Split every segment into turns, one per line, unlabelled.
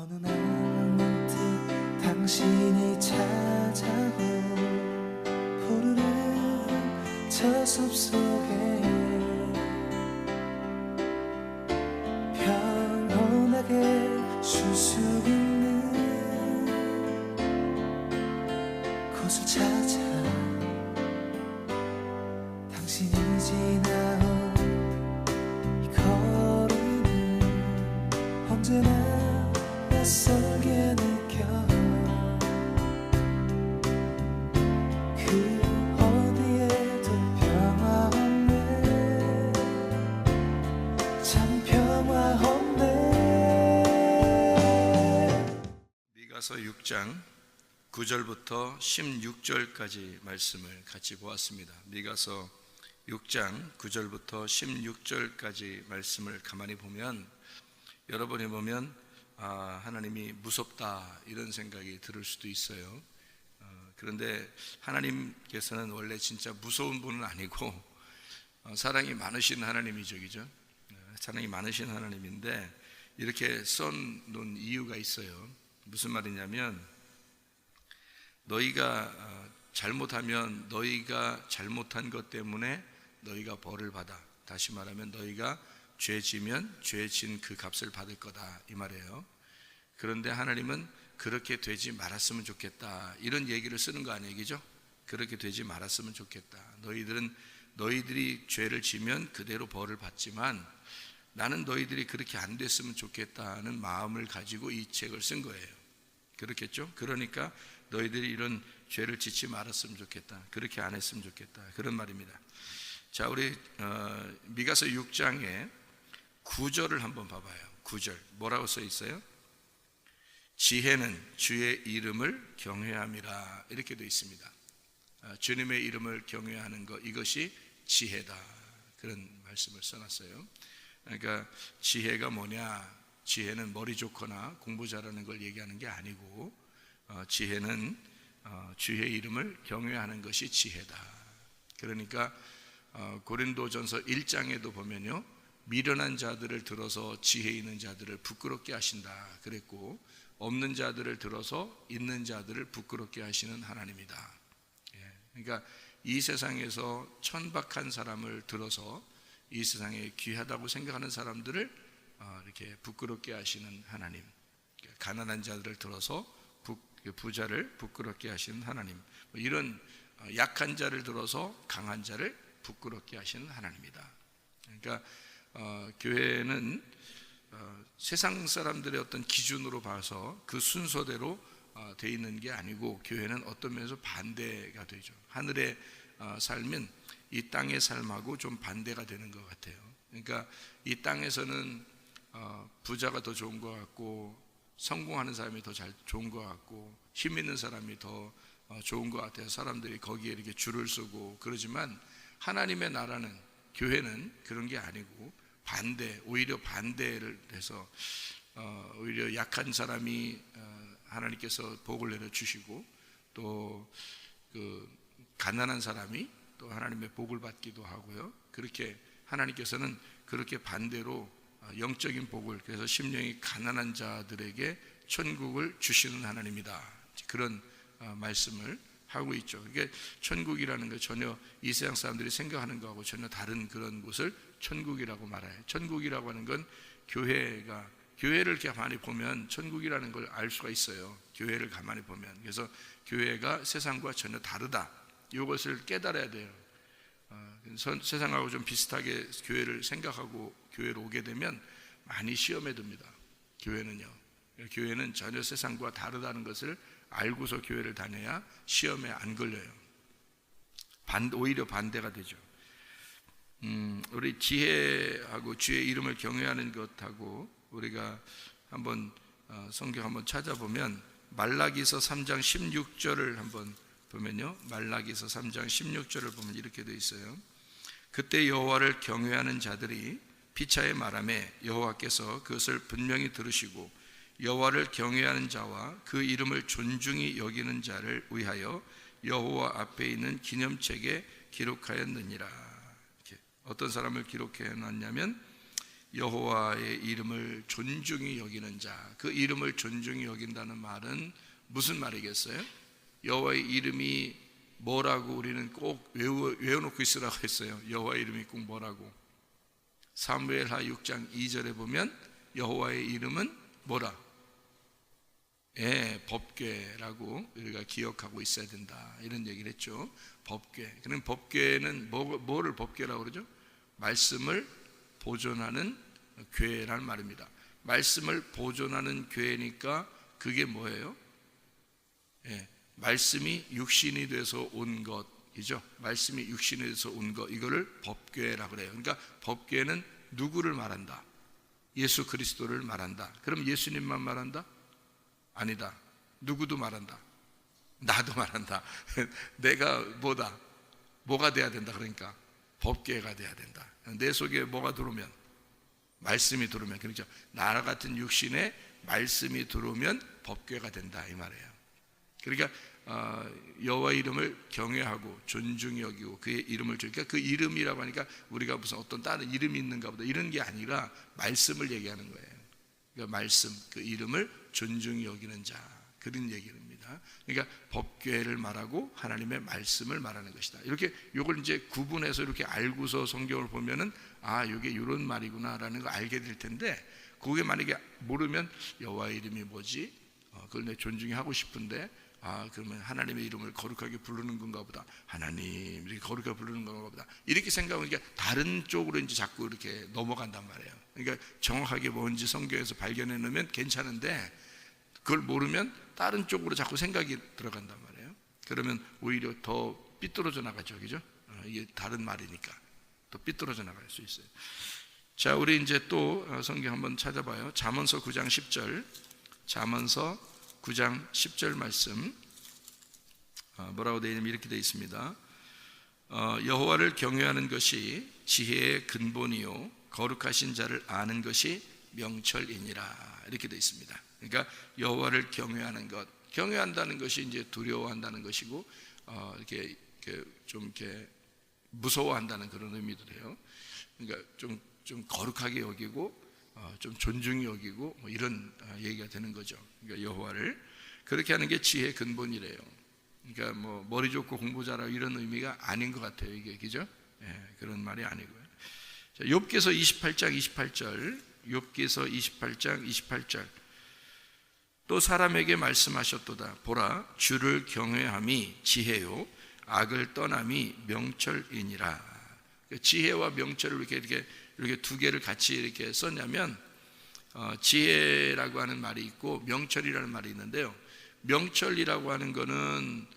어느 날 문득 당신이 찾아온 푸르른 저 숲속에 평온하게 쉴 수 있는 곳을 찾아 당신이 지나온 이 거리는 언제나 낯설게 느껴 그 어디에도 평화 없네 참 평화 없네.
미가서 6장 9절부터 16절까지 말씀을 같이 보았습니다. 미가서 6장 9절부터 16절까지 말씀을 가만히 보면 여러분이 보면 하나님이 무섭다 이런 생각이 들을 수도 있어요. 그런데 하나님께서는 원래 진짜 무서운 분은 아니고 사랑이 많으신 하나님이죠, 그죠? 사랑이 많으신 하나님인데 이렇게 써놓은 이유가 있어요. 무슨 말이냐면 너희가 잘못하면 너희가 잘못한 것 때문에 너희가 벌을 받아. 다시 말하면 너희가 죄 지면 죄 진 그 값을 받을 거다 이 말이에요. 그런데 하나님은 그렇게 되지 말았으면 좋겠다 이런 얘기를 쓰는 거 아니에요, 그죠? 그렇게 되지 말았으면 좋겠다. 너희들이 죄를 지면 그대로 벌을 받지만 나는 너희들이 그렇게 안 됐으면 좋겠다는 마음을 가지고 이 책을 쓴 거예요. 그렇겠죠? 그러니까 너희들이 이런 죄를 짓지 말았으면 좋겠다, 그렇게 안 했으면 좋겠다, 그런 말입니다. 자, 우리 미가서 6장에 9절을 한번 봐봐요. 9절 뭐라고 써 있어요? 지혜는 주의 이름을 경외함이라 이렇게 되어 있습니다. 주님의 이름을 경외하는 것, 이것이 지혜다, 그런 말씀을 써놨어요. 그러니까 지혜가 뭐냐? 지혜는 머리 좋거나 공부 잘하는 걸 얘기하는 게 아니고 지혜는 주의 이름을 경외하는 것이 지혜다. 그러니까 고린도전서 1장에도 보면요, 미련한 자들을 들어서 지혜 있는 자들을 부끄럽게 하신다 그랬고, 없는 자들을 들어서 있는 자들을 부끄럽게 하시는 하나님이다. 그러니까 이 세상에서 천박한 사람을 들어서 이 세상에 귀하다고 생각하는 사람들을 이렇게 부끄럽게 하시는 하나님, 가난한 자들을 들어서 부자를 부끄럽게 하시는 하나님, 이런 약한 자를 들어서 강한 자를 부끄럽게 하시는 하나님이다. 그러니까 교회는 세상 사람들의 어떤 기준으로 봐서 그 순서대로 돼 있는 게 아니고, 교회는 어떤 면에서 반대가 되죠. 하늘의 삶은 이 땅의 삶하고 좀 반대가 되는 것 같아요. 그러니까 이 땅에서는 부자가 더 좋은 것 같고, 성공하는 사람이 더 좋은 것 같고, 힘 있는 사람이 더 좋은 것 같아요. 사람들이 거기에 이렇게 줄을 서고 그러지만 하나님의 나라는, 교회는 그런 게 아니고 오히려 반대를 해서 오히려 약한 사람이 하나님께서 복을 내려주시고, 또 그 가난한 사람이 또 하나님의 복을 받기도 하고요. 그렇게 하나님께서는 그렇게 반대로 영적인 복을, 그래서 심령이 가난한 자들에게 천국을 주시는 하나님이다, 그런 말씀을 하고 있죠. 그게 천국이라는 거 전혀 이 세상 사람들이 생각하는 거하고 전혀 다른 그런 곳을 천국이라고 말해요. 천국이라고 하는 건 교회를 이렇게 가만히 보면 천국이라는 걸 알 수가 있어요. 교회를 가만히 보면. 그래서 교회가 세상과 전혀 다르다, 이것을 깨달아야 돼요. 세상하고 좀 비슷하게 교회를 생각하고 교회로 오게 되면 많이 시험에 듭니다. 교회는 전혀 세상과 다르다는 것을 알고서 교회를 다녀야 시험에 안 걸려요. 오히려 반대가 되죠. 우리 지혜하고 주의 이름을 경외하는 것하고 우리가 한번 성경 한번 찾아보면 말라기서 3장 16절을 한번 보면요, 말라기서 3장 16절을 보면 이렇게 되어 있어요. 그때 여호와를 경외하는 자들이 피차에 말하매 여호와께서 그것을 분명히 들으시고 여호와를 경외하는 자와 그 이름을 존중히 여기는 자를 위하여 여호와 앞에 있는 기념책에 기록하였느니라. 어떤 사람을 기록해 놨냐면 여호와의 이름을 존중히 여기는 자. 그 이름을 존중히 여긴다는 말은 무슨 말이겠어요? 여호와의 이름이 뭐라고 우리는 꼭 외워놓고 있으라고 했어요. 여호와의 이름이 꼭 뭐라고? 사무엘하 6장 2절에 보면 여호와의 이름은 뭐라? 법궤라고 우리가 기억하고 있어야 된다, 이런 얘기를 했죠. 법궤. 그럼 법궤는 뭐를 법궤라고 그러죠? 말씀을 보존하는 궤라는 말입니다. 말씀을 보존하는 궤니까 그게 뭐예요? 말씀이 육신이 돼서 온 것이죠. 말씀이 육신이 돼서 온 것, 이거를 법궤라고 그래요. 그러니까 법궤는 누구를 말한다? 예수 그리스도를 말한다. 그럼 예수님만 말한다? 아니다. 누구도 말한다. 나도 말한다. 내가 뭐가 돼야 된다? 그러니까 법궤가 돼야 된다. 내 속에 뭐가 들어오면? 말씀이 들어오면, 그렇죠. 나 같은 육신에 말씀이 들어오면 법궤가 된다, 이 말이에요. 그러니까 여호와 이름을 경외하고 존중히 여기고 그의 이름을 주니까, 그 이름이라고 하니까 우리가 무슨 어떤 다른 이름이 있는가 보다 이런 게 아니라 말씀을 얘기하는 거예요. 그러니까 말씀, 그 이름을 존중히 여기는 자, 그런 얘기입니다. 그러니까 법궤를 말하고 하나님의 말씀을 말하는 것이다. 이렇게 이걸 이제 구분해서 이렇게 알고서 성경을 보면은 이게 이런 말이구나라는 걸 알게 될 텐데, 그게 만약에 모르면 여호와의 이름이 뭐지? 그걸 내 존중히 하고 싶은데 그러면 하나님의 이름을 거룩하게 부르는 건가 보다, 하나님 이렇게 거룩하게 부르는 건가 보다, 이렇게 생각하니까 다른 쪽으로 이제 자꾸 이렇게 넘어간단 말이에요. 그러니까 정확하게 뭔지 성경에서 발견해 놓으면 괜찮은데, 그걸 모르면 다른 쪽으로 자꾸 생각이 들어간단 말이에요. 그러면 오히려 더 삐뚤어져 나가죠, 그죠? 이게 다른 말이니까 또 삐뚤어져 나갈 수 있어요. 자, 우리 이제 또 성경 한번 찾아봐요. 잠언서 9장 10절, 잠언서 9장 10절 말씀, 뭐라고 되어 있냐면 이렇게 되어 있습니다. 여호와를 경외하는 것이 지혜의 근본이요 거룩하신 자를 아는 것이 명철이니라, 이렇게 되어 있습니다. 그러니까 여호와를 경외하는 것, 경외한다는 것이 이제 두려워한다는 것이고, 이렇게 좀 이렇게 무서워한다는 그런 의미도 돼요. 그러니까 좀 거룩하게 여기고, 좀 존중히 여기고, 뭐 이런 얘기가 되는 거죠. 그러니까 여호와를 그렇게 하는 게 지혜의 근본이래요. 그러니까 뭐 머리 좋고 공부 잘하고 이런 의미가 아닌 것 같아요, 이게, 그죠? 그런 말이 아니고요. 자, 욥기서 28장 28절, 욥기서 28장 28절. 또 사람에게 말씀하셨도다. 보라, 주를 경외함이 지혜요 악을 떠남이 명철이니라. 지혜와 명철을 이렇게 두 개를 같이 이렇게 썼냐면, 지혜라고 하는 말이 있고 명철이라는 말이 있는데요. 명철이라고 하는 거는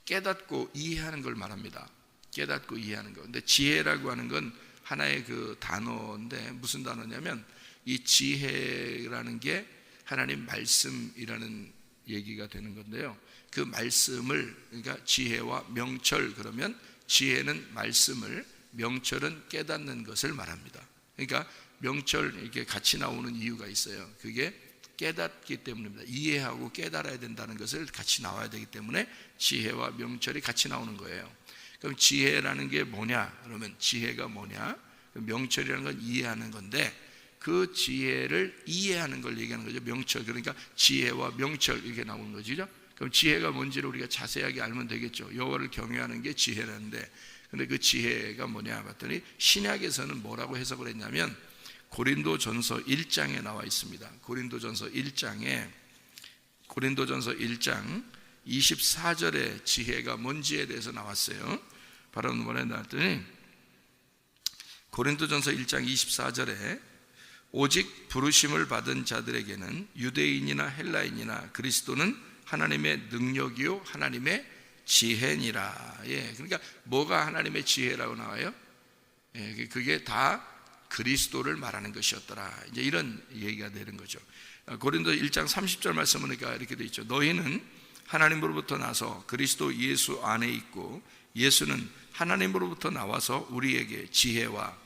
깨닫고 이해하는 걸 말합니다. 깨닫고 이해하는 거. 근데 지혜라고 하는 건 하나의 그 단어인데, 무슨 단어냐면 이 지혜라는 게 하나님 말씀이라는 얘기가 되는 건데요. 그 말씀을, 그러니까 지혜와 명철, 그러면 지혜는 말씀을, 명철은 깨닫는 것을 말합니다. 그러니까 명철 이렇게 같이 나오는 이유가 있어요. 그게 깨닫기 때문입니다. 이해하고 깨달아야 된다는 것을 같이 나와야 되기 때문에 지혜와 명철이 같이 나오는 거예요. 그럼 지혜라는 게 뭐냐? 그러면 지혜가 뭐냐? 명철이라는 건 이해하는 건데, 그 지혜를 이해하는 걸 얘기하는 거죠. 명철. 그러니까 지혜와 명철 이렇게 나오는 거죠. 그럼 지혜가 뭔지를 우리가 자세하게 알면 되겠죠. 여호와를 경외하는 게 지혜라는데, 근데 그 지혜가 뭐냐 봤더니 신약에서는 뭐라고 해석을 했냐면 고린도전서 1장에 나와 있습니다. 고린도전서 1장 24절에 지혜가 뭔지에 대해서 나왔어요. 바로 뭐라 나왔더니 고린도전서 1장 24절에 오직 부르심을 받은 자들에게는 유대인이나 헬라인이나 그리스도는 하나님의 능력이요 하나님의 지혜니라. 그러니까 뭐가 하나님의 지혜라고 나와요? 그게 다 그리스도를 말하는 것이었더라. 이제 이런 얘기가 되는 거죠. 고린도 1장 30절 말씀 보니까 이렇게 되어 있죠. 너희는 하나님으로부터 나서 그리스도 예수 안에 있고, 예수는 하나님으로부터 나와서 우리에게 지혜와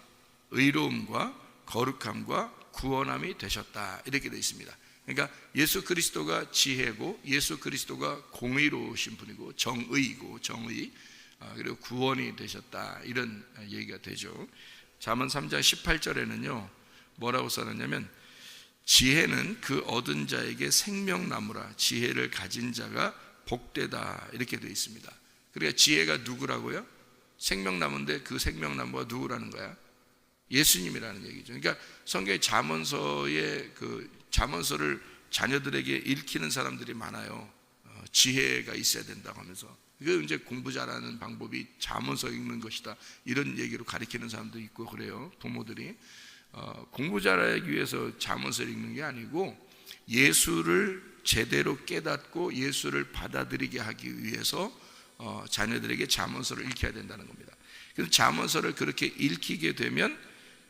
의로움과 거룩함과 구원함이 되셨다. 이렇게 되어 있습니다. 그러니까 예수 그리스도가 지혜고, 예수 그리스도가 공의로우신 분이고, 정의이고, 정의, 그리고 구원이 되셨다, 이런 얘기가 되죠. 잠언 3장 18절에는요 뭐라고 써놨냐면 지혜는 그 얻은 자에게 생명나무라 지혜를 가진 자가 복되다 이렇게 되어 있습니다. 그러니까 지혜가 누구라고요? 생명나무인데 그 생명나무가 누구라는 거야? 예수님이라는 얘기죠. 그러니까 성경의 잠언서에 그 잠언서를 자녀들에게 읽히는 사람들이 많아요. 지혜가 있어야 된다고 하면서 그 이제 공부 잘하는 방법이 잠언서 읽는 것이다 이런 얘기로 가르치는 사람도 있고 그래요. 부모들이 공부 잘하기 위해서 잠언서를 읽는 게 아니고 예수를 제대로 깨닫고 예수를 받아들이게 하기 위해서 자녀들에게 잠언서를 읽혀야 된다는 겁니다. 그래서 잠언서를 그렇게 읽히게 되면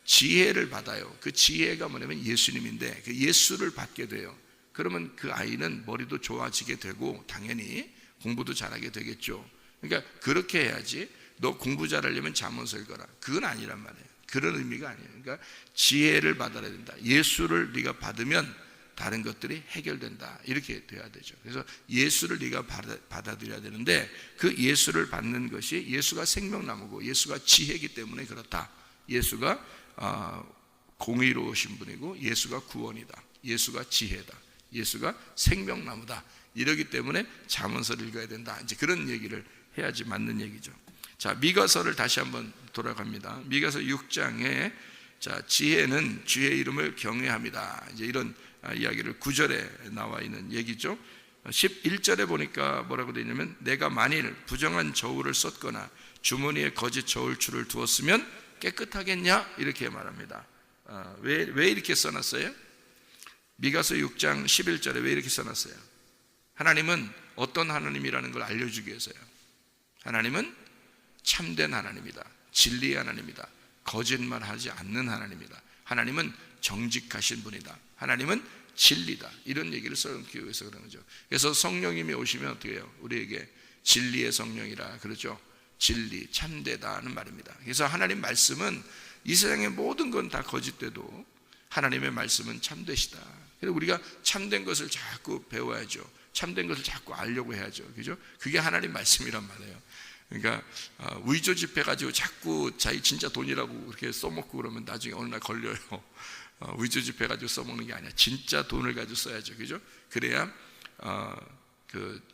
지혜를 받아요. 그 지혜가 뭐냐면 예수님인데 그 예수를 받게 돼요. 그러면 그 아이는 머리도 좋아지게 되고 당연히 공부도 잘하게 되겠죠. 그러니까 그렇게 해야지 너 공부 잘하려면 잠언서 읽어라 그건 아니란 말이에요. 그런 의미가 아니에요. 그러니까 지혜를 받아야 된다. 예수를 네가 받으면 다른 것들이 해결된다 이렇게 돼야 되죠. 그래서 예수를 네가 받아들여야 되는데 그 예수를 받는 것이 예수가 생명나무고 예수가 지혜이기 때문에 그렇다. 예수가 공의로우신 분이고 예수가 구원이다. 예수가 지혜다. 예수가 생명나무다. 이러기 때문에 잠언서를 읽어야 된다. 이제 그런 얘기를 해야지 맞는 얘기죠. 자, 미가서를 다시 한번 돌아갑니다. 미가서 6장에 자, 지혜는 주의 이름을 경외합니다. 이제 이런 이야기를 9절에 나와 있는 얘기죠. 11절에 보니까 뭐라고 되어 있냐면 내가 만일 부정한 저울을 썼거나 주머니에 거짓 저울추를 두었으면 깨끗하겠냐 이렇게 말합니다. 왜 이렇게 써놨어요? 미가서 6장 11절에 왜 이렇게 써놨어요? 하나님은 어떤 하나님이라는 걸 알려주기 위해서요. 하나님은 참된 하나님이다. 진리의 하나님이다. 거짓말하지 않는 하나님이다. 하나님은 정직하신 분이다. 하나님은 진리다. 이런 얘기를 써놓기 위해서 그런 거죠. 그래서 성령님이 오시면 어떻게 해요? 우리에게 진리의 성령이라 그러죠. 진리, 참되다는 말입니다. 그래서 하나님 말씀은 이 세상의 모든 건 다 거짓돼도 하나님의 말씀은 참되시다. 그래서 우리가 참된 것을 자꾸 배워야죠. 참된 것을 자꾸 알려고 해야죠. 그죠? 그게 하나님 말씀이란 말이에요. 그러니까 위조 지폐 가지고 자꾸 자기 진짜 돈이라고 그렇게 써먹고 그러면 나중에 어느 날 걸려요. 위조 지폐 가지고 써먹는 게 아니야. 진짜 돈을 가지고 써야죠. 그죠? 그래야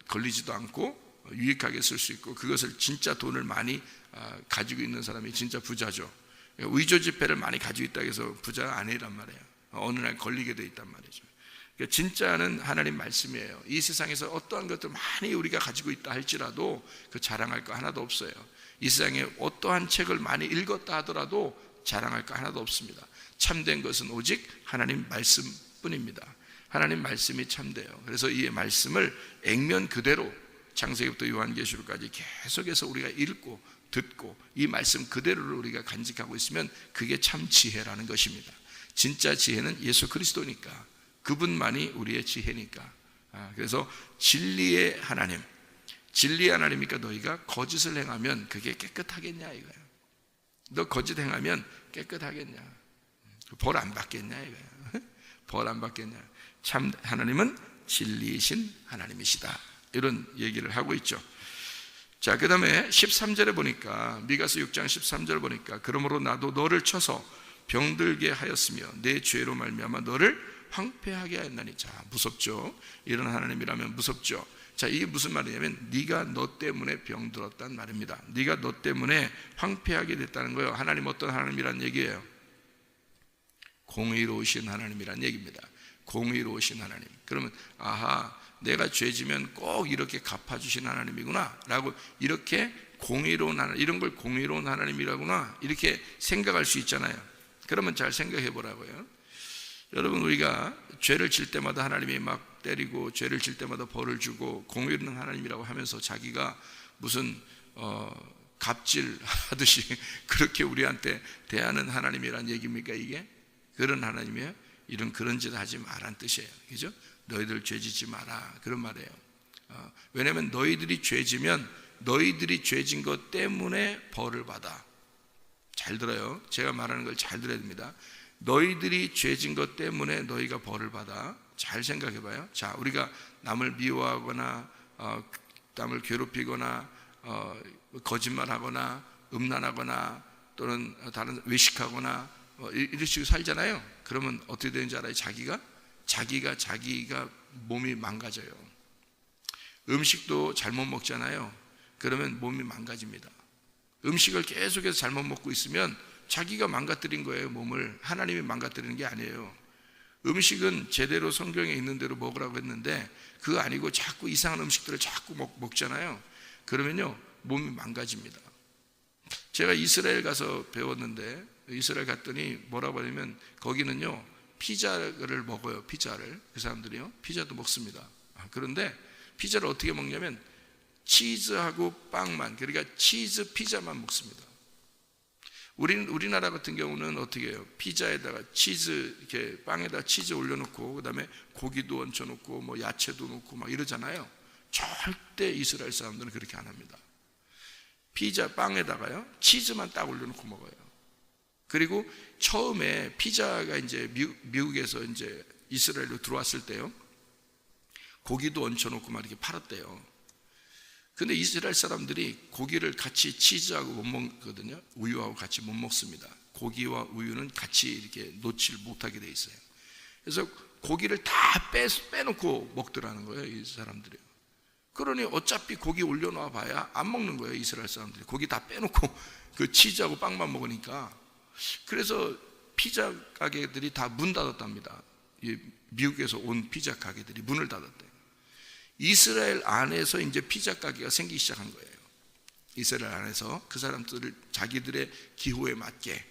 걸리지도 않고 유익하게 쓸 수 있고 그것을 진짜 돈을 많이 가지고 있는 사람이 진짜 부자죠. 위조 지폐를 많이 가지고 있다고 해서 부자가 아니란 말이에요. 어느 날 걸리게 돼 있단 말이죠. 그러니까 진짜는 하나님 말씀이에요. 이 세상에서 어떠한 것들 많이 우리가 가지고 있다 할지라도 그 자랑할 거 하나도 없어요. 이 세상에 어떠한 책을 많이 읽었다 하더라도 자랑할 거 하나도 없습니다. 참된 것은 오직 하나님 말씀뿐입니다. 하나님 말씀이 참돼요. 그래서 이 말씀을 액면 그대로 창세기부터 요한계시록까지 계속해서 우리가 읽고 듣고 이 말씀 그대로를 우리가 간직하고 있으면 그게 참 지혜라는 것입니다. 진짜 지혜는 예수 그리스도니까 그분만이 우리의 지혜니까. 그래서 진리의 하나님, 진리의 하나님이니까 너희가 거짓을 행하면 그게 깨끗하겠냐 이거예요. 너 거짓 행하면 깨끗하겠냐? 벌 안 받겠냐 이거예요. 벌 안 받겠냐? 참 하나님은 진리이신 하나님이시다. 이런 얘기를 하고 있죠. 자, 그 다음에 13절에 보니까 미가서 6장 13절 보니까 그러므로 나도 너를 쳐서 병들게 하였으며 내 죄로 말미암아 너를 황폐하게 하였나니. 자, 무섭죠. 이런 하나님이라면 무섭죠. 자, 이게 무슨 말이냐면 네가 너 때문에 병들었단 말입니다. 네가 너 때문에 황폐하게 됐다는 거예요. 하나님 어떤 하나님이란 얘기예요? 공의로우신 하나님이란 얘기입니다. 공의로우신 하나님. 그러면 아하, 내가 죄지면 꼭 이렇게 갚아주신 하나님이구나 라고 이렇게 공의로운 하나님, 이런 걸 공의로운 하나님이라구나 이렇게 생각할 수 있잖아요. 그러면 잘 생각해 보라고요. 여러분, 우리가 죄를 질 때마다 하나님이 막 때리고 죄를 질 때마다 벌을 주고 공의로운 하나님이라고 하면서 자기가 무슨 갑질 하듯이 그렇게 우리한테 대하는 하나님이란 얘기입니까? 이게 그런 하나님이에요? 이런 그런 짓 하지 말란 뜻이에요. 그죠? 너희들 죄지지 마라 그런 말이에요. 왜냐하면 너희들이 죄지면 너희들이 죄진 것 때문에 벌을 받아. 잘 들어요. 제가 말하는 걸 잘 들어야 됩니다. 너희들이 죄진 것 때문에 너희가 벌을 받아. 잘 생각해 봐요. 자, 우리가 남을 미워하거나 남을 괴롭히거나 거짓말하거나 음란하거나 또는 다른 외식하거나 이런 식으로 살잖아요. 그러면 어떻게 되는지 알아요? 자기가 몸이 망가져요. 음식도 잘못 먹잖아요. 그러면 몸이 망가집니다. 음식을 계속해서 잘못 먹고 있으면 자기가 망가뜨린 거예요. 몸을. 하나님이 망가뜨리는 게 아니에요. 음식은 제대로 성경에 있는 대로 먹으라고 했는데 그거 아니고 자꾸 이상한 음식들을 자꾸 먹잖아요. 그러면요 몸이 망가집니다. 제가 이스라엘 가서 배웠는데, 이스라엘 갔더니 뭐라고 하냐면 거기는요 피자를 먹어요. 피자를. 그 사람들이요 피자도 먹습니다. 그런데 피자를 어떻게 먹냐면 치즈하고 빵만, 그러니까 치즈 피자만 먹습니다. 우리나라 같은 경우는 어떻게 해요? 피자에다가 치즈, 이렇게 빵에다 치즈 올려놓고, 그 다음에 고기도 얹혀놓고, 뭐 야채도 넣고 막 이러잖아요. 절대 이스라엘 사람들은 그렇게 안 합니다. 피자 빵에다가요, 치즈만 딱 올려놓고 먹어요. 그리고 처음에 피자가 이제 미국에서 이제 이스라엘로 들어왔을 때요, 고기도 얹혀놓고 막 이렇게 팔았대요. 근데 이스라엘 사람들이 고기를 같이 치즈하고 못 먹거든요. 우유하고 같이 못 먹습니다. 고기와 우유는 같이 이렇게 놓지를 못하게 돼 있어요. 그래서 고기를 다 빼놓고 먹더라는 거예요, 이 사람들이. 그러니 어차피 고기 올려놔 봐야 안 먹는 거예요, 이스라엘 사람들이. 고기 다 빼놓고 그 치즈하고 빵만 먹으니까. 그래서 피자 가게들이 다 문 닫았답니다. 미국에서 온 피자 가게들이 문을 닫았대요. 이스라엘 안에서 이제 피자 가게가 생기기 시작한 거예요. 이스라엘 안에서 그 사람들을 자기들의 기호에 맞게,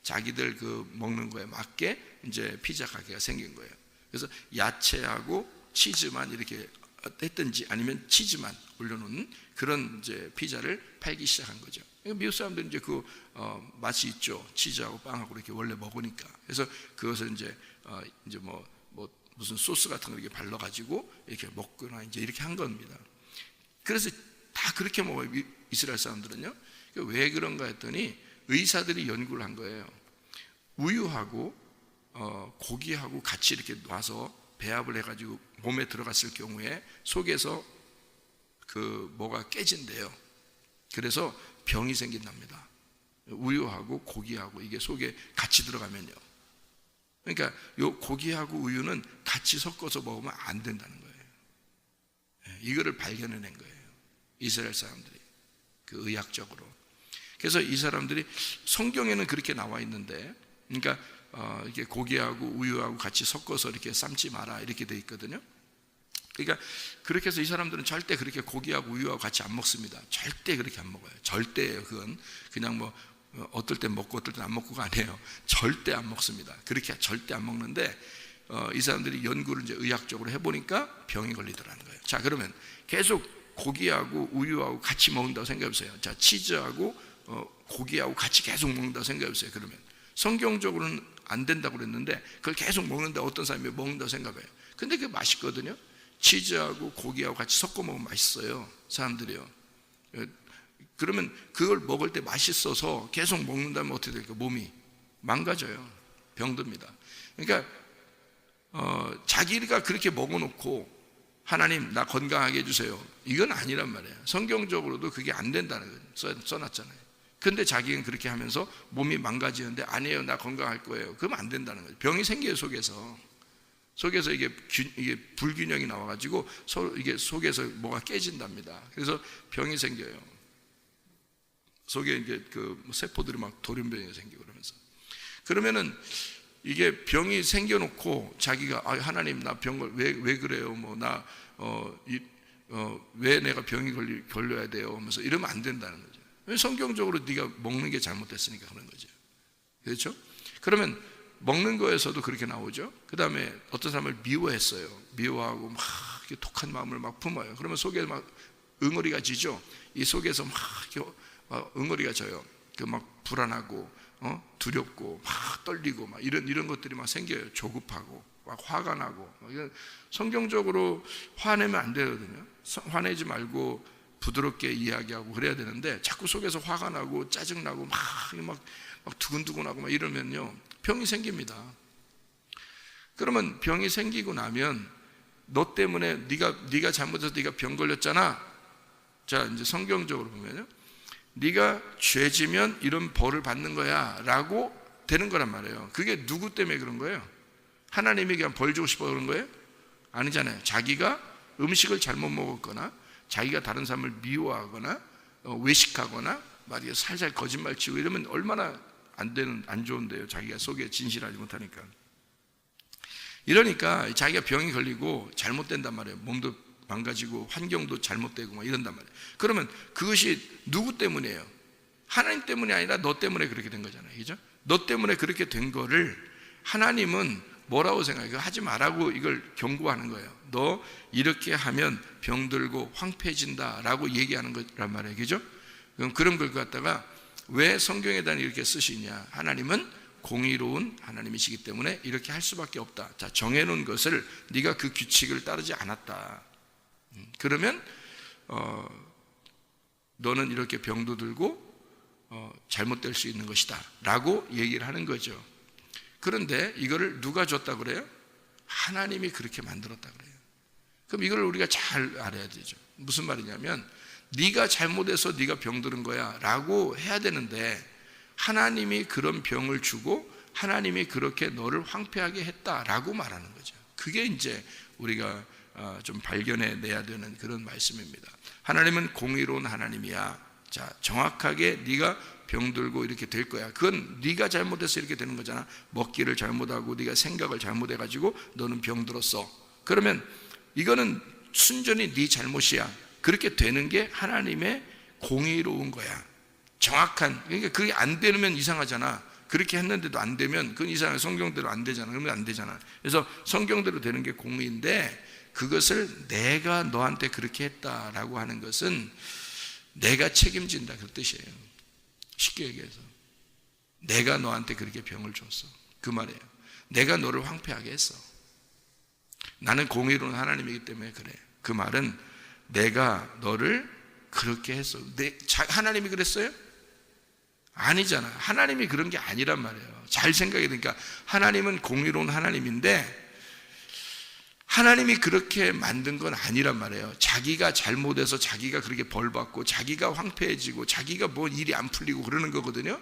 자기들 그 먹는 거에 맞게 이제 피자 가게가 생긴 거예요. 그래서 야채하고 치즈만 이렇게 했든지 아니면 치즈만 올려놓는 그런 이제 피자를 팔기 시작한 거죠. 미국 사람들은 이제 그 맛이 있죠. 치즈하고 빵하고 이렇게 원래 먹으니까. 그래서 그것을 이제 뭐 무슨 소스 같은 거 이렇게 발라가지고 이렇게 먹거나 이제 이렇게 한 겁니다. 그래서 다 그렇게 먹어요, 이스라엘 사람들은요. 왜 그런가 했더니 의사들이 연구를 한 거예요. 우유하고 고기하고 같이 이렇게 놔서 배합을 해가지고 몸에 들어갔을 경우에 속에서 그 뭐가 깨진대요. 그래서 병이 생긴답니다. 우유하고 고기하고 이게 속에 같이 들어가면요. 그러니까 요 고기하고 우유는 같이 섞어서 먹으면 안 된다는 거예요. 이거를 발견해낸 거예요, 이스라엘 사람들이. 그 의학적으로. 그래서 이 사람들이, 성경에는 그렇게 나와 있는데, 그러니까 이게 고기하고 우유하고 같이 섞어서 이렇게 삶지 마라 이렇게 돼 있거든요. 그러니까 그렇게 해서 이 사람들은 절대 그렇게 고기하고 우유하고 같이 안 먹습니다. 절대 그렇게 안 먹어요. 절대예요. 그건 그냥 뭐 어떨 땐 먹고 어떨 땐 안 먹고가 아니에요. 절대 안 먹습니다. 그렇게 절대 안 먹는데 이 사람들이 연구를 이제 의학적으로 해보니까 병이 걸리더라는 거예요. 자, 그러면 계속 고기하고 우유하고 같이 먹는다고 생각해보세요. 자, 치즈하고 고기하고 같이 계속 먹는다고 생각해보세요. 그러면 성경적으로는 안 된다고 그랬는데 그걸 계속 먹는다, 어떤 사람이 먹는다고 생각해요. 근데 그게 맛있거든요. 치즈하고 고기하고 같이 섞어 먹으면 맛있어요, 사람들이요. 그러면 그걸 먹을 때 맛있어서 계속 먹는다면 어떻게 될까요? 몸이 망가져요. 병듭니다. 그러니까 자기가 그렇게 먹어놓고 하나님 나 건강하게 해주세요, 이건 아니란 말이에요. 성경적으로도 그게 안 된다는 거예요. 써놨잖아요. 근데 자기는 그렇게 하면서 몸이 망가지는데 아니에요, 나 건강할 거예요. 그러면 안 된다는 거예요. 병이 생겨요. 속에서 이게 불균형이 나와가지고 이게 속에서 뭐가 깨진답니다. 그래서 병이 생겨요. 속에 이제 그 세포들이 막 돌연변이가 생기고 그러면은 이게 병이 생겨놓고 자기가 하나님 나 병을 왜 그래요? 뭐 나 왜 내가 병이 걸려야 돼요? 하면서 이러면 안 된다는 거죠. 성경적으로 네가 먹는 게 잘못됐으니까 그런 거죠. 그렇죠? 그러면 먹는 거에서도 그렇게 나오죠. 그 다음에 어떤 사람을 미워했어요. 미워하고 막 이렇게 독한 마음을 막 품어요. 그러면 속에 막 응어리가 지죠. 이 속에서 막 응어리가 져요. 그 막 불안하고 두렵고 막 떨리고 막 이런 것들이 막 생겨요. 조급하고 막 화가 나고. 성경적으로 화내면 안 되거든요. 화내지 말고 부드럽게 이야기하고 그래야 되는데 자꾸 속에서 화가 나고 짜증나고 막 두근두근하고 막 이러면요 병이 생깁니다. 그러면 병이 생기고 나면 너 때문에 네가 잘못해서 네가 병 걸렸잖아. 자, 이제 성경적으로 보면요, 네가 죄지면 이런 벌을 받는 거야 라고 되는 거란 말이에요. 그게 누구 때문에 그런 거예요? 하나님이 그냥 벌 주고 싶어 그런 거예요? 아니잖아요. 자기가 음식을 잘못 먹었거나 자기가 다른 사람을 미워하거나 외식하거나 말이야 살살 거짓말 치고 이러면 얼마나 안 좋은데요. 자기가 속에 진실하지 못하니까. 이러니까 자기가 병이 걸리고 잘못된단 말이에요. 몸도 망가지고 환경도 잘못되고 막 이런단 말이에요. 그러면 그것이 누구 때문이에요? 하나님 때문이 아니라 너 때문에 그렇게 된 거잖아요. 그죠? 너 때문에 그렇게 된 거를 하나님은 뭐라고 생각해요? 하지 말라고 이걸 경고하는 거예요. 너 이렇게 하면 병들고 황폐해진다 라고 얘기하는 거란 말이에요. 그죠? 그럼 그런 걸 갖다가 왜 성경에다 이렇게 쓰시냐? 하나님은 공의로운 하나님이시기 때문에 이렇게 할 수밖에 없다. 자, 정해놓은 것을 네가 그 규칙을 따르지 않았다. 그러면 너는 이렇게 병도 들고 잘못될 수 있는 것이다 라고 얘기를 하는 거죠. 그런데 이거를 누가 줬다 그래요? 하나님이 그렇게 만들었다 그래요. 그럼 이걸 우리가 잘 알아야 되죠. 무슨 말이냐면 네가 잘못해서 네가 병들은 거야 라고 해야 되는데 하나님이 그런 병을 주고 하나님이 그렇게 너를 황폐하게 했다라고 말하는 거죠. 그게 이제 우리가 좀 발견해 내야 되는 그런 말씀입니다. 하나님은 공의로운 하나님이야. 자, 정확하게 네가 병들고 이렇게 될 거야. 그건 네가 잘못해서 이렇게 되는 거잖아. 먹기를 잘못하고 네가 생각을 잘못해가지고 너는 병들었어. 그러면 이거는 순전히 네 잘못이야. 그렇게 되는 게 하나님의 공의로운 거야. 정확한. 그러니까 그게 안 되면 이상하잖아. 그렇게 했는데도 안 되면 그건 이상해. 성경대로 안 되잖아. 그러면 안 되잖아. 그래서 성경대로 되는 게 공의인데 그것을 내가 너한테 그렇게 했다라고 하는 것은 내가 책임진다 그 뜻이에요. 쉽게 얘기해서 내가 너한테 그렇게 병을 줬어. 그 말이에요. 내가 너를 황폐하게 했어. 나는 공의로운 하나님이기 때문에 그래. 그 말은 내가 너를 그렇게 했어. 하나님이 그랬어요? 아니잖아. 하나님이 그런 게 아니란 말이에요. 잘 생각해 보니까 하나님은 공의로운 하나님인데 하나님이 그렇게 만든 건 아니란 말이에요. 자기가 잘못해서 자기가 그렇게 벌받고 자기가 황폐해지고 자기가 뭐 일이 안 풀리고 그러는 거거든요.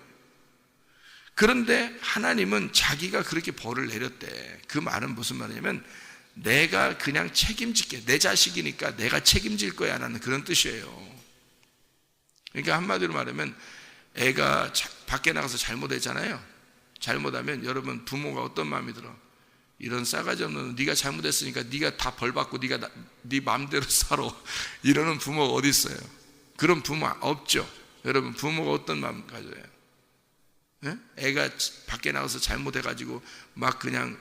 그런데 하나님은 자기가 그렇게 벌을 내렸대. 그 말은 무슨 말이냐면 내가 그냥 책임질게. 내 자식이니까 내가 책임질 거야 라는 그런 뜻이에요. 그러니까 한마디로 말하면 애가 밖에 나가서 잘못했잖아요. 잘못하면 여러분 부모가 어떤 마음이 들어? 이런 싸가지 없는 네가 잘못했으니까 네가 다 벌받고 네가 네 마음대로 살아 이러는 부모가 어디 있어요? 그런 부모 없죠. 여러분 부모가 어떤 마음 가져요? 네? 애가 밖에 나가서 잘못해가지고 막 그냥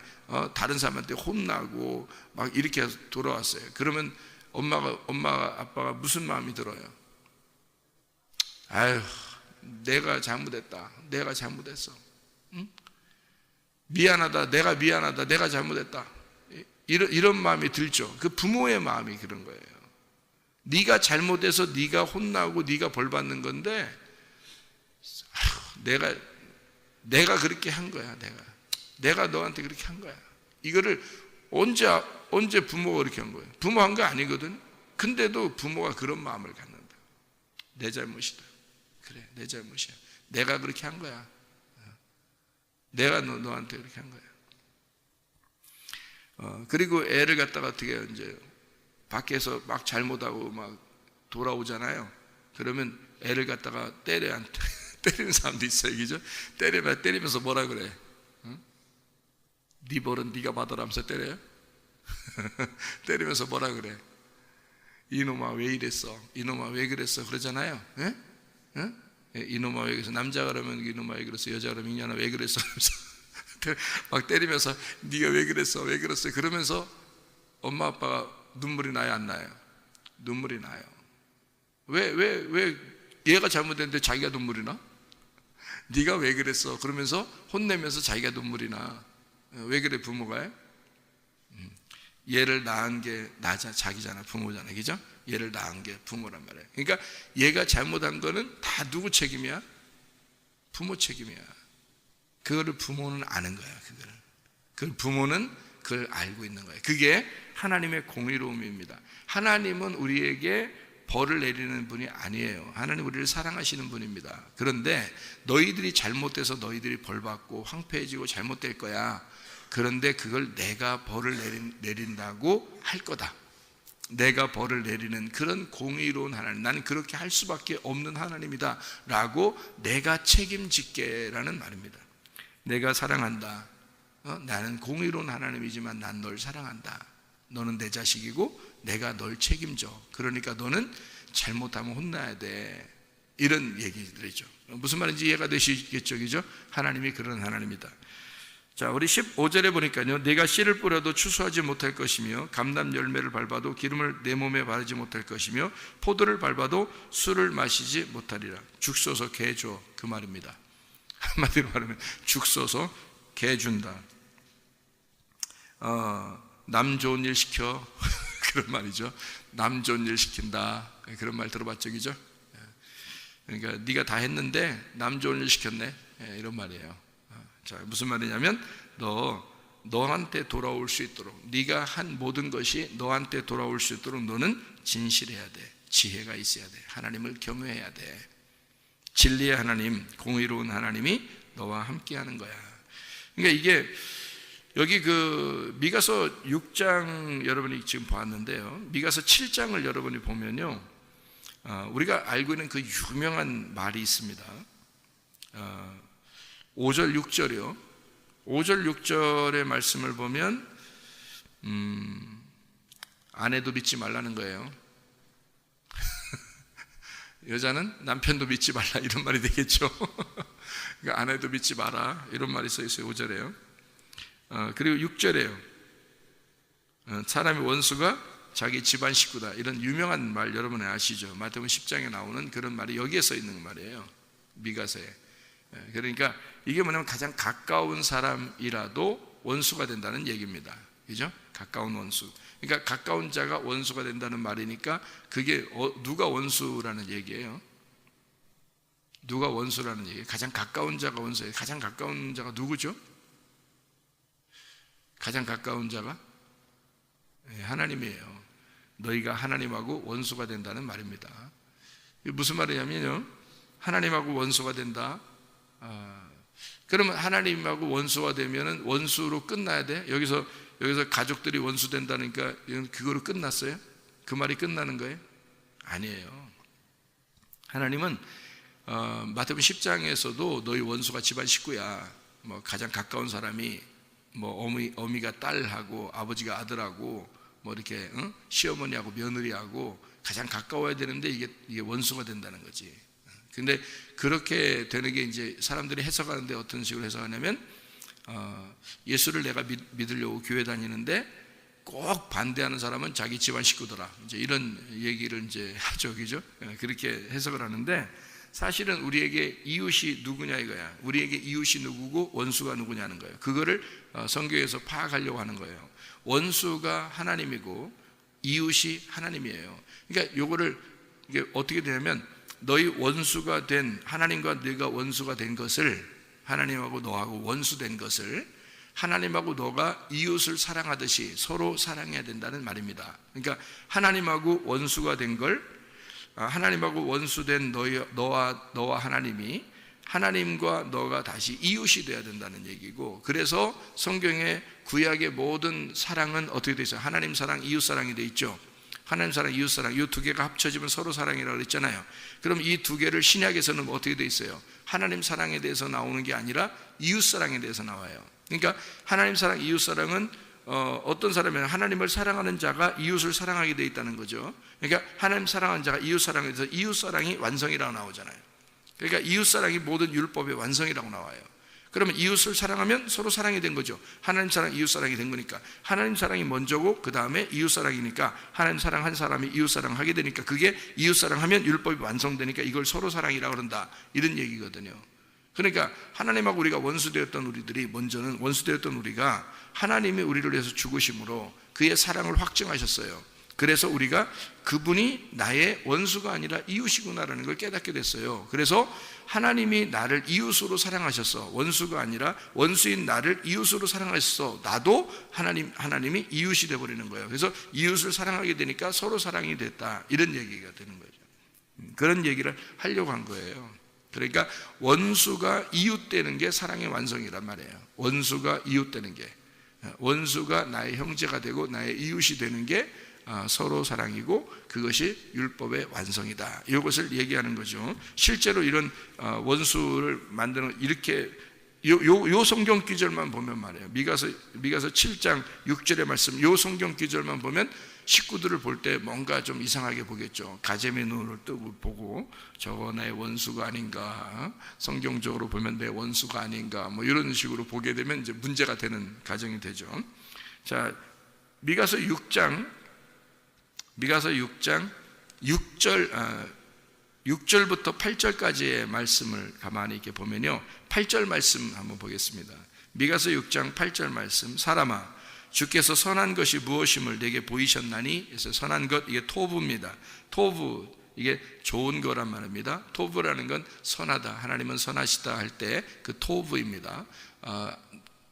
다른 사람한테 혼나고 막 이렇게 돌아왔어요. 그러면 엄마 아빠가 무슨 마음이 들어요? 아유 내가 잘못했다. 내가 잘못했어. 응? 미안하다. 내가 미안하다. 내가 잘못했다. 이런 마음이 들죠. 그 부모의 마음이 그런 거예요. 네가 잘못해서 네가 혼나고 네가 벌 받는 건데 내가 그렇게 한 거야. 내가 너한테 그렇게 한 거야. 이거를 언제 부모가 그렇게 한 거예요? 부모 한 거 아니거든. 근데도 부모가 그런 마음을 갖는다. 내 잘못이다. 그래, 내 잘못이야. 내가 그렇게 한 거야. 내가 너한테 그렇게 한 거야. 그리고 애를 갖다가 어떻게 이제 밖에서 막 잘못하고 막 돌아오잖아요. 그러면 애를 갖다가 때리는 사람도 있어요, 그죠? 때리면서 뭐라 그래? 응? 네 벌은 네가 받아라면서 때려요? 때리면서 뭐라 그래? 이놈아 왜 이랬어? 이놈아 왜 그랬어? 그러잖아요. 예? 예? 이놈아 왜 그랬어? 남자가 그러면 이놈아 왜 그랬어? 여자가 그러면 이년아 왜 그랬어? 막 때리면서 네가 왜 그랬어? 왜 그랬어? 그러면서 엄마 아빠가 눈물이 나요 안 나요? 눈물이 나요. 왜 얘가 잘못했는데 자기가 눈물이 나? 네가 왜 그랬어? 그러면서 혼내면서 자기가 눈물이 나. 왜 그래 부모가요? 얘를 낳은 게 자기잖아. 부모잖아. 그죠? 얘를 낳은 게 부모란 말이에요. 그러니까 얘가 잘못한 거는 다 누구 책임이야? 부모 책임이야. 그거를 부모는 아는 거야. 그걸 부모는 그걸 알고 있는 거예요. 그게 하나님의 공의로움입니다. 하나님은 우리에게 벌을 내리는 분이 아니에요. 하나님 우리를 사랑하시는 분입니다. 그런데 너희들이 잘못돼서 너희들이 벌받고 황폐해지고 잘못될 거야. 그런데 그걸 내가 벌을 내린다고 할 거다. 내가 벌을 내리는 그런 공의로운 하나님, 나는 그렇게 할 수밖에 없는 하나님이다 라고 내가 책임질게라는 말입니다. 내가 사랑한다. 나는 공의로운 하나님이지만 난 널 사랑한다. 너는 내 자식이고 내가 널 책임져. 그러니까 너는 잘못하면 혼나야 돼. 이런 얘기들이죠. 무슨 말인지 이해가 되시겠죠? 그죠? 하나님이 그런 하나님이다. 자, 우리 15절에 보니까요, 내가 씨를 뿌려도 추수하지 못할 것이며 감람 열매를 밟아도 기름을 내 몸에 바르지 못할 것이며 포도를 밟아도 술을 마시지 못하리라. 죽 써서 개 줘. 그 말입니다. 한마디로 말하면 죽 써서 개 준다. 남 좋은 일 시켜. 그런 말이죠. 남 좋은 일 시킨다. 그런 말 들어봤죠, 그죠? 그러니까 네가 다 했는데 남 좋은 일 시켰네. 이런 말이에요. 자, 무슨 말이냐면 너한테 돌아올 수 있도록, 네가 한 모든 것이 너한테 돌아올 수 있도록 너는 진실해야 돼. 지혜가 있어야 돼. 하나님을 경외해야 돼. 진리의 하나님, 공의로운 하나님이 너와 함께하는 거야. 그러니까 이게 여기 그 미가서 6장 여러분이 지금 보았는데요, 미가서 7장을 여러분이 보면요, 우리가 알고 있는 그 유명한 말이 있습니다. 5절 6절이요. 5절 6절의 말씀을 보면 아내도 믿지 말라는 거예요. 여자는 남편도 믿지 말라, 이런 말이 되겠죠. 그러니까 아내도 믿지 마라, 이런 말이 써 있어요. 5절에요. 그리고 6절에요. 사람의 원수가 자기 집안 식구다, 이런 유명한 말 여러분 아시죠? 마태복음 10장에 나오는 그런 말이 여기에 써 있는 말이에요. 미가서에. 그러니까 이게 뭐냐면 가장 가까운 사람이라도 원수가 된다는 얘기입니다. 그죠? 가까운 원수. 그러니까 가까운 자가 원수가 된다는 말이니까 그게 누가 원수라는 얘기예요? 누가 원수라는 얘기예요? 가장 가까운 자가 원수예요. 가장 가까운 자가 누구죠? 가장 가까운 자가 하나님이에요. 너희가 하나님하고 원수가 된다는 말입니다. 이게 무슨 말이냐면요, 하나님하고 원수가 된다. 그러면 하나님하고 원수가 되면은 원수로 끝나야 돼? 여기서 가족들이 원수 된다니까 그거로 끝났어요? 그 말이 끝나는 거예요? 아니에요. 하나님은 마태복음 10장에서도 너희 원수가 집안 식구야. 뭐 가장 가까운 사람이 뭐 어미가 딸하고 아버지가 아들하고 뭐 이렇게 시어머니하고 며느리하고 가장 가까워야 되는데 이게 원수가 된다는 거지. 근데 그렇게 되는 게 이제 사람들이 해석하는데 어떤 식으로 해석하냐면, 예수를 내가 믿으려고 교회 다니는데 꼭 반대하는 사람은 자기 집안 식구더라, 이제 이런 얘기를 이제 하죠, 그죠? 그렇게 해석을 하는데, 사실은 우리에게 이웃이 누구냐 이거야. 우리에게 이웃이 누구고 원수가 누구냐는 거예요. 그거를 성경에서 파악하려고 하는 거예요. 원수가 하나님이고 이웃이 하나님이에요. 그러니까 요거를 이게 어떻게 되냐면, 너희 원수가 된, 하나님과 네가 원수가 된 것을, 하나님하고 너하고 원수된 것을 하나님하고 너가 이웃을 사랑하듯이 서로 사랑해야 된다는 말입니다. 그러니까 하나님하고 원수가 된 걸, 하나님하고 원수된 너와 하나님이, 하나님과 너가 다시 이웃이 되어야 된다는 얘기고, 그래서 성경의 구약의 모든 사랑은 어떻게 되어 있어요? 하나님 사랑, 이웃 사랑이 되어 있죠. 하나님 사랑, 이웃 사랑, 이 두 개가 합쳐지면 서로 사랑이라고 그랬잖아요. 그럼 이 두 개를 신약에서는 어떻게 되어 있어요? 하나님 사랑에 대해서 나오는 게 아니라 이웃 사랑에 대해서 나와요. 그러니까 하나님 사랑, 이웃 사랑은 어떤 사람이면 하나님을 사랑하는 자가 이웃을 사랑하게 되어 있다는 거죠. 그러니까 하나님 사랑하는 자가 이웃 사랑에 대해서 이웃 사랑이 완성이라고 나오잖아요. 그러니까 이웃 사랑이 모든 율법의 완성이라고 나와요. 그러면 이웃을 사랑하면 서로 사랑이 된 거죠. 하나님 사랑, 이웃 사랑이 된 거니까 하나님 사랑이 먼저고 그 다음에 이웃 사랑이니까 하나님 사랑한 사람이 이웃 사랑하게 되니까 그게 이웃 사랑하면 율법이 완성되니까 이걸 서로 사랑이라고 그런다, 이런 얘기거든요. 그러니까 하나님하고 우리가 원수되었던 우리들이, 먼저는 원수되었던 우리가 하나님이 우리를 위해서 죽으심으로 그의 사랑을 확증하셨어요. 그래서 우리가 그분이 나의 원수가 아니라 이웃이구나라는 걸 깨닫게 됐어요. 그래서 하나님이 나를 이웃으로 사랑하셨어. 원수가 아니라 원수인 나를 이웃으로 사랑하셨어. 나도 하나님이 이웃이 되어버리는 거예요. 그래서 이웃을 사랑하게 되니까 서로 사랑이 됐다, 이런 얘기가 되는 거죠. 그런 얘기를 하려고 한 거예요. 그러니까 원수가 이웃되는 게 사랑의 완성이란 말이에요. 원수가 이웃되는 게, 원수가 나의 형제가 되고 나의 이웃이 되는 게 서로 사랑이고, 그것이 율법의 완성이다, 이것을 얘기하는 거죠. 실제로 이런 원수를 만드는, 이렇게 요 성경 기절만 보면 말이에요. 미가서 7장 6절의 말씀, 요 성경 기절만 보면 식구들을 볼 때 뭔가 좀 이상하게 보겠죠. 가재미 눈을 뜨고 보고, 저거 나의 원수가 아닌가, 성경적으로 보면 내 원수가 아닌가, 뭐 이런 식으로 보게 되면 이제 문제가 되는 가정이 되죠. 자, 미가서 6장 6절부터 8절까지의 말씀을 가만히 이렇게 보면요, 8절 말씀 한번 보겠습니다. 미가서 6장 8절 말씀. 사람아, 주께서 선한 것이 무엇임을 내게 보이셨나니. 그래서 선한 것, 이게 토부입니다. 토부, 이게 좋은 거란 말입니다. 토부라는 건 선하다, 하나님은 선하시다 할 때 그 토부입니다.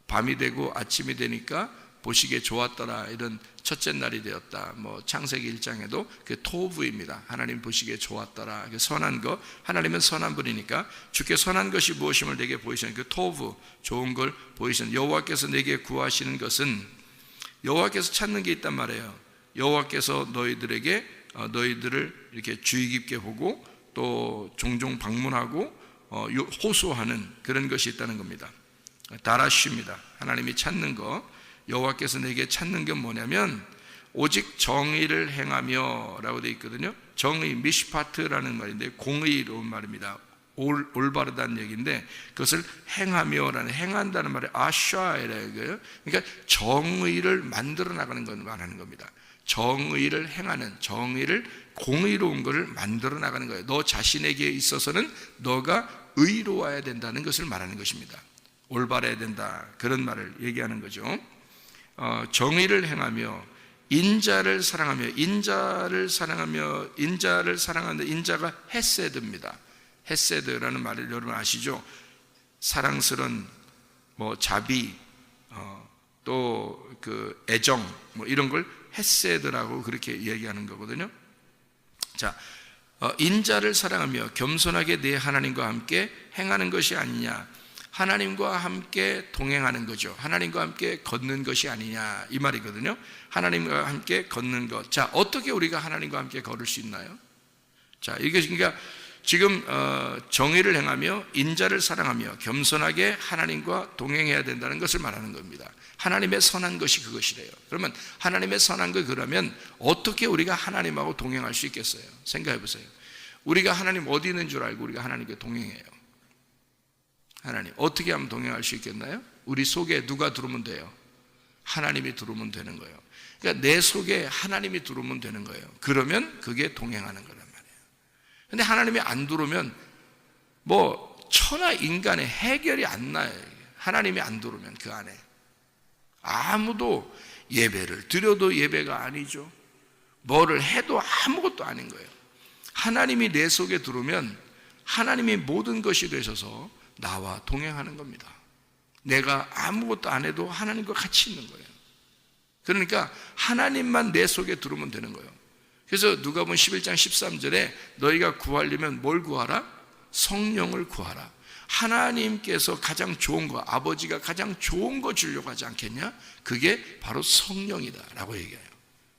밤이 되고 아침이 되니까 보시기에 좋았더라, 이런 첫째 날이 되었다, 뭐 창세기 1장에도 그 토부입니다. 하나님 보시기에 좋았더라, 선한 것, 하나님은 선한 분이니까 주께 선한 것이 무엇임을 내게 보이시는 그 토부, 좋은 걸 보이시는, 여호와께서 내게 구하시는 것은, 여호와께서 찾는 게 있단 말이에요. 여호와께서 너희들을 이렇게 주의 깊게 보고 또 종종 방문하고 호소하는 그런 것이 있다는 겁니다. 다라쉬입니다. 하나님이 찾는 거. 여호와께서 내게 찾는 게 뭐냐면 오직 정의를 행하며 라고 되어 있거든요. 정의, 미시파트라는 말인데 공의로운 말입니다. 올바르다는 얘기인데, 그것을 행하며라는, 행한다는 말이 아샤이라고요. 그러니까 정의를 만들어 나가는 걸 말하는 겁니다. 정의를 행하는, 정의를, 공의로운 것을 만들어 나가는 거예요. 너 자신에게 있어서는 너가 의로워야 된다는 것을 말하는 것입니다. 올바라야 된다, 그런 말을 얘기하는 거죠. 정의를 행하며 인자를 사랑하며, 인자를 사랑하는 인자가 헤세드입니다. 헤세드라는 말을 여러분 아시죠? 사랑스러운, 뭐 자비, 또 그 애정, 뭐 이런 걸 헤세드라고 그렇게 얘기하는 거거든요. 자, 인자를 사랑하며 겸손하게 내 하나님과 함께 행하는 것이 아니냐. 하나님과 함께 동행하는 거죠. 하나님과 함께 걷는 것이 아니냐, 이 말이거든요. 하나님과 함께 걷는 것. 자, 어떻게 우리가 하나님과 함께 걸을 수 있나요? 자, 이게 그러니까 지금 정의를 행하며 인자를 사랑하며 겸손하게 하나님과 동행해야 된다는 것을 말하는 겁니다. 하나님의 선한 것이 그것이래요. 그러면 하나님의 선한 것, 그러면 어떻게 우리가 하나님하고 동행할 수 있겠어요? 생각해 보세요. 우리가 하나님 어디 있는 줄 알고 우리가 하나님과 동행해요? 하나님 어떻게 하면 동행할 수 있겠나요? 우리 속에 누가 들어오면 돼요? 하나님이 들어오면 되는 거예요. 그러니까 내 속에 하나님이 들어오면 되는 거예요. 그러면 그게 동행하는 거란 말이에요. 근데 하나님이 안 들어오면 뭐 천하 인간의 해결이 안 나요. 하나님이 안 들어오면 그 안에 아무도 예배를 드려도 예배가 아니죠. 뭐를 해도 아무것도 아닌 거예요. 하나님이 내 속에 들어오면 하나님이 모든 것이 되셔서 나와 동행하는 겁니다. 내가 아무것도 안 해도 하나님과 같이 있는 거예요. 그러니까 하나님만 내 속에 들어오면 되는 거예요. 그래서 누가복음 11장 13절에 너희가 구하려면 뭘 구하라? 성령을 구하라. 하나님께서 가장 좋은 거, 아버지가 가장 좋은 거 주려고 하지 않겠냐? 그게 바로 성령이다 라고 얘기해요.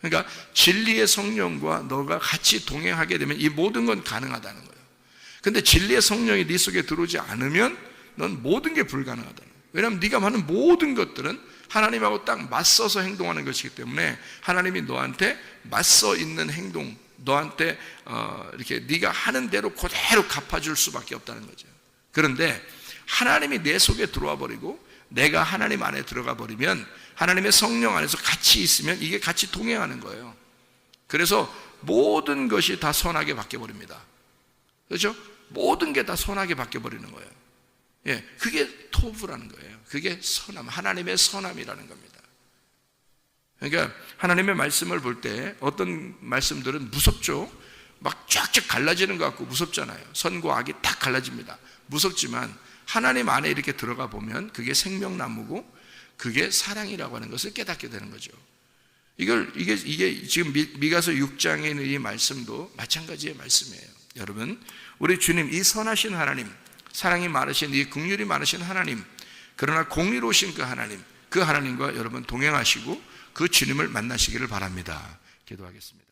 그러니까 진리의 성령과 너가 같이 동행하게 되면 이 모든 건 가능하다는 거예요. 근데 진리의 성령이 네 속에 들어오지 않으면 넌 모든 게 불가능하다는 거예요. 왜냐하면 네가 하는 모든 것들은 하나님하고 딱 맞서서 행동하는 것이기 때문에 하나님이 너한테 맞서 있는 행동, 너한테 이렇게 네가 하는 대로 그대로 갚아줄 수밖에 없다는 거죠. 그런데 하나님이 내 속에 들어와 버리고 내가 하나님 안에 들어가 버리면, 하나님의 성령 안에서 같이 있으면 이게 같이 동행하는 거예요. 그래서 모든 것이 다 선하게 바뀌어 버립니다. 그렇죠? 모든 게 다 선하게 바뀌어 버리는 거예요. 예, 그게 토부라는 거예요. 그게 선함, 하나님의 선함이라는 겁니다. 그러니까 하나님의 말씀을 볼 때 어떤 말씀들은 무섭죠. 막 쫙쫙 갈라지는 것 같고 무섭잖아요. 선과 악이 딱 갈라집니다. 무섭지만 하나님 안에 이렇게 들어가 보면 그게 생명나무고 그게 사랑이라고 하는 것을 깨닫게 되는 거죠. 이게 지금 미가서 6장에 있는 이 말씀도 마찬가지의 말씀이에요. 여러분, 우리 주님, 이 선하신 하나님, 사랑이 많으신, 이 긍휼이 많으신 하나님, 그러나 공의로우신 그 하나님과 여러분 동행하시고 그 주님을 만나시기를 바랍니다. 기도하겠습니다.